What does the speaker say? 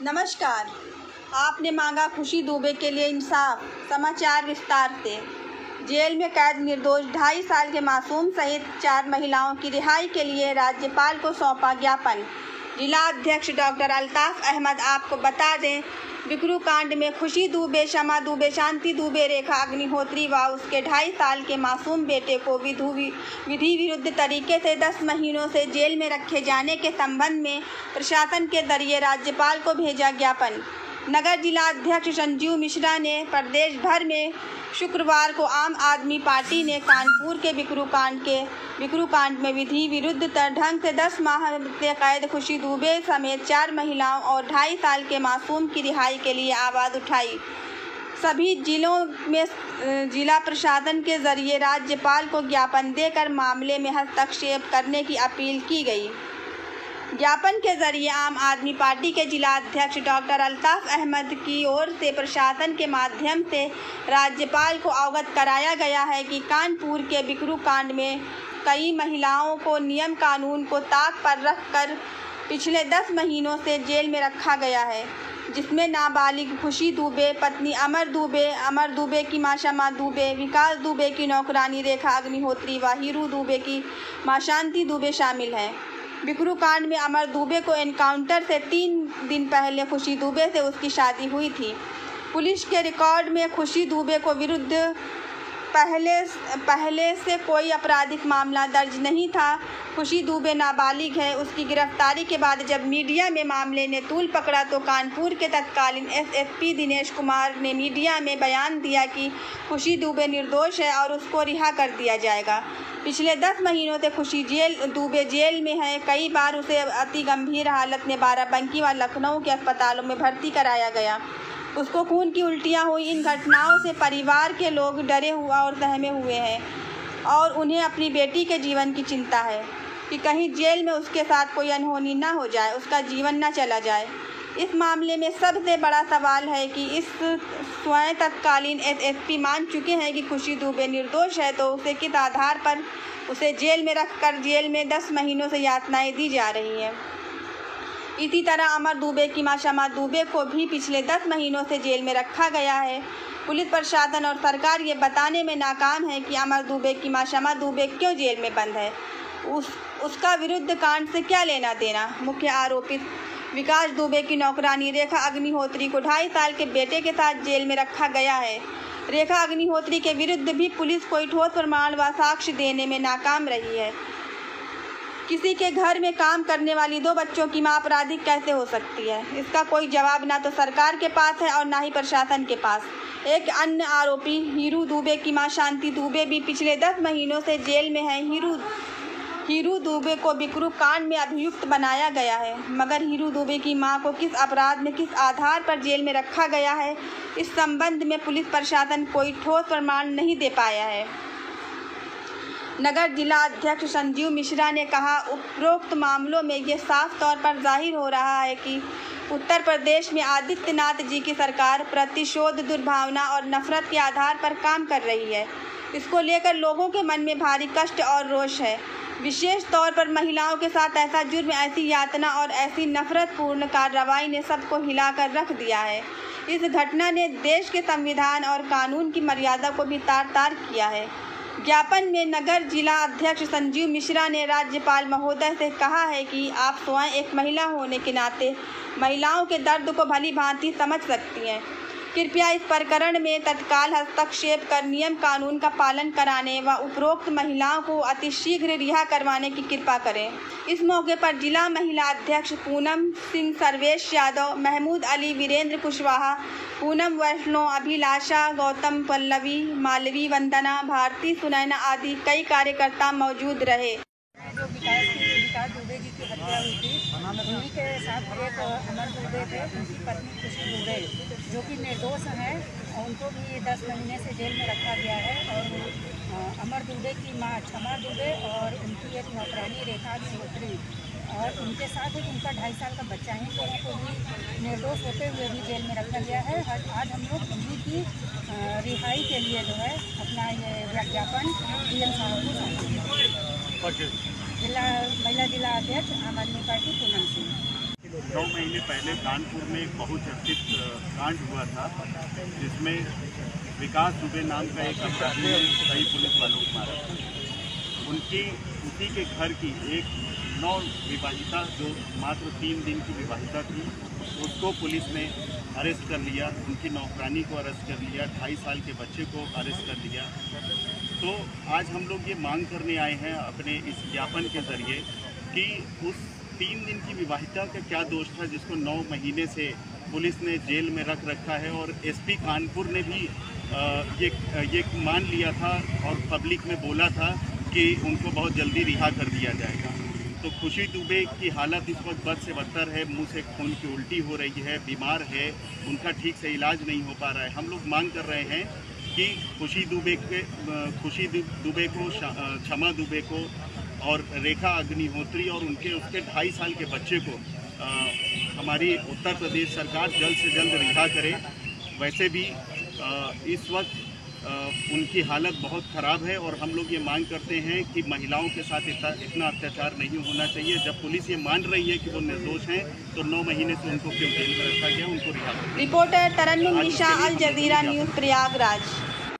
नमस्कार। आपने मांगा खुशी दुबे के लिए इंसाफ। समाचार विस्तार से। जेल में कैद निर्दोष 2.5 साल के मासूम सहित 4 महिलाओं की रिहाई के लिए राज्यपाल को सौंपा ज्ञापन। जिला अध्यक्ष डॉक्टर अल्ताफ अहमद आपको बता दें, बिकरू कांड में खुशी दुबे, शमा दुबे, शांति दुबे, रेखा अग्निहोत्री व उसके 2.5 साल के मासूम बेटे को विधि विरुद्ध तरीके से 10 महीनों से जेल में रखे जाने के संबंध में प्रशासन के जरिए राज्यपाल को भेजा ज्ञापन। नगर जिला अध्यक्ष संजीव मिश्रा ने प्रदेश भर में शुक्रवार को आम आदमी पार्टी ने कानपुर के बिकरू कांड में विधि विरुद्ध ढंग से 10 माह से कैद खुशी दुबे समेत 4 महिलाओं और 2.5 साल के मासूम की रिहाई के लिए आवाज़ उठाई। सभी जिलों में जिला प्रशासन के जरिए राज्यपाल को ज्ञापन देकर मामले में हस्तक्षेप करने की अपील की गई। ज्ञापन के जरिए आम आदमी पार्टी के जिला अध्यक्ष डॉक्टर अल्ताफ अहमद की ओर से प्रशासन के माध्यम से राज्यपाल को अवगत कराया गया है कि कानपुर के बिकरू कांड में कई महिलाओं को नियम कानून को ताक पर रखकर पिछले 10 महीनों से जेल में रखा गया है, जिसमें नाबालिग खुशी दुबे, पत्नी अमर दुबे की मां शमा दुबे, विकास दुबे की नौकरानी रेखा अग्निहोत्री व हीरू दुबे की मां शांति दुबे शामिल हैं। बिकरू कांड में अमर दुबे को एनकाउंटर से 3 दिन पहले खुशी दुबे से उसकी शादी हुई थी। पुलिस के रिकॉर्ड में खुशी दुबे को विरुद्ध पहले से कोई आपराधिक मामला दर्ज नहीं था। खुशी दुबे नाबालिग है। उसकी गिरफ्तारी के बाद जब मीडिया में मामले ने तूल पकड़ा तो कानपुर के तत्कालीन एसएसपी दिनेश कुमार ने मीडिया में बयान दिया कि खुशी दुबे निर्दोष है और उसको रिहा कर दिया जाएगा। पिछले 10 महीनों से खुशी दुबे जेल में है। कई बार उसे अति गंभीर हालत में बाराबंकी व लखनऊ के अस्पतालों में भर्ती कराया गया। उसको खून की उल्टियाँ हुई। इन घटनाओं से परिवार के लोग डरे हुआ और सहमे हुए हैं और उन्हें अपनी बेटी के जीवन की चिंता है कि कहीं जेल में उसके साथ कोई अनहोनी ना हो जाए, उसका जीवन ना चला जाए। इस मामले में सबसे बड़ा सवाल है कि इस स्वयं तत्कालीन एसएसपी मान चुके हैं कि खुशी दुबे निर्दोष है, तो उसे किस आधार पर उसे जेल में रखकर जेल में 10 महीनों से यातनाएं दी जा रही हैं। इसी तरह अमर दुबे की मां शमा दुबे को भी पिछले 10 महीनों से जेल में रखा गया है। पुलिस प्रशासन और सरकार ये बताने में नाकाम है कि अमर दुबे की मां शमा दुबे क्यों जेल में बंद है, उसका विरुद्ध कांड से क्या लेना देना। मुख्य आरोपित विकास दुबे की नौकरानी रेखा अग्निहोत्री को 2.5 साल के बेटे के साथ जेल में रखा गया है। रेखा अग्निहोत्री के विरुद्ध भी पुलिस कोई ठोस प्रमाण व साक्ष्य देने में नाकाम रही है। किसी के घर में काम करने वाली 2 बच्चों की मां आपराधिक कैसे हो सकती है, इसका कोई जवाब ना तो सरकार के पास है और ना ही प्रशासन के पास। एक अन्य आरोपी हीरू दुबे की मां शांति दुबे भी पिछले 10 महीनों से जेल में है। हीरू दुबे को बिकरू कांड में अभियुक्त बनाया गया है, मगर हीरू दुबे की मां को किस अपराध में किस आधार पर जेल में रखा गया है, इस संबंध में पुलिस प्रशासन कोई ठोस प्रमाण नहीं दे पाया है। नगर जिला अध्यक्ष संजीव मिश्रा ने कहा, उपरोक्त मामलों में ये साफ तौर पर जाहिर हो रहा है कि उत्तर प्रदेश में आदित्यनाथ जी की सरकार प्रतिशोध, दुर्भावना और नफरत के आधार पर काम कर रही है। इसको लेकर लोगों के मन में भारी कष्ट और रोष है। विशेष तौर पर महिलाओं के साथ ऐसा जुर्म, ऐसी यातना और ऐसी नफरतपूर्ण कार्रवाई ने सबको हिलाकर रख दिया है। इस घटना ने देश के संविधान और कानून की मर्यादा को भी तार-तार किया है। ज्ञापन में नगर जिला अध्यक्ष संजीव मिश्रा ने राज्यपाल महोदय से कहा है कि आप स्वयं एक महिला होने के नाते महिलाओं के दर्द को भली भांति समझ सकती हैं। कृपया इस प्रकरण में तत्काल हस्तक्षेप कर नियम कानून का पालन कराने व उपरोक्त महिलाओं को अतिशीघ्र रिहा करवाने की कृपा करें। इस मौके पर जिला महिला अध्यक्ष पूनम सिंह, सर्वेश यादव, महमूद अली, वीरेंद्र कुशवाहा, पूनम वैष्णव, अभिलाषा, गौतम, पल्लवी, मालवी, वंदना, भारती, सुनैना आदि कई कार्यकर्ता मौजूद रहे। जो विकास दुबे जी की हत्या हुई थी, उन्हीं के साथ एक अमर दुबे थे, उनकी पत्नी खुशी दुबे जो कि निर्दोष हैं, उनको भी 10 महीने से जेल में रखा गया है। और अमर दुबे की मां क्षमा दुबे और उनकी एक नौकरानी रेखा अग्निहोत्री और उनके साथ एक उनका 2.5 साल का बच्चा है, दोनों को भी निर्दोष होते हुए भी जेल में रखा गया है। आज हम लोग उन्हीं की रिहाई के लिए जो है अपना ये ज्ञापन डीएम साहब को सौंपेंगे। महिला जिला अध्यक्ष आम आदमी पार्टी पूनम सिंह। 9 महीने पहले कानपुर में एक बहुचर्चित कांड हुआ था, जिसमें विकास दुबे नाम का एक अपराधी ने कई पुलिस वालों को मारा था। उसी के घर की एक नवविवाहिता जो मात्र 3 दिन की विवाहिता थी, उसको पुलिस ने अरेस्ट कर लिया। उनकी नौकरानी को अरेस्ट कर लिया, 2.5 साल के बच्चे को अरेस्ट कर लिया। तो आज हम लोग ये मांग करने आए हैं अपने इस ज्ञापन के ज़रिए कि उस 3 दिन की विवाहिता का क्या दोष था जिसको 9 महीने से पुलिस ने जेल में रख रखा है। और एसपी कानपुर ने भी ये मान लिया था और पब्लिक में बोला था कि उनको बहुत जल्दी रिहा कर दिया जाएगा। तो खुशी दुबे की हालत इस वक्त बद से बदतर है, मुंह से खून की उल्टी हो रही है, बीमार है, उनका ठीक से इलाज नहीं हो पा रहा है। हम लोग मांग कर रहे हैं कि खुशी दुबे को, क्षमा दुबे को और रेखा अग्निहोत्री और उसके 2.5 साल के बच्चे को हमारी उत्तर प्रदेश सरकार जल्द से जल्द रिहा करे। वैसे भी इस वक्त उनकी हालत बहुत ख़राब है और हम लोग ये मांग करते हैं कि महिलाओं के साथ इतना अत्याचार नहीं होना चाहिए। जब पुलिस ये मान रही है कि वो निर्दोष हैं तो 9 महीने से उनको क्यों जेल में रखा गया, उनको रिहा करें। रिपोर्टर तरन्नुम निशा, अल जज़ीरा न्यूज़, प्रयागराज।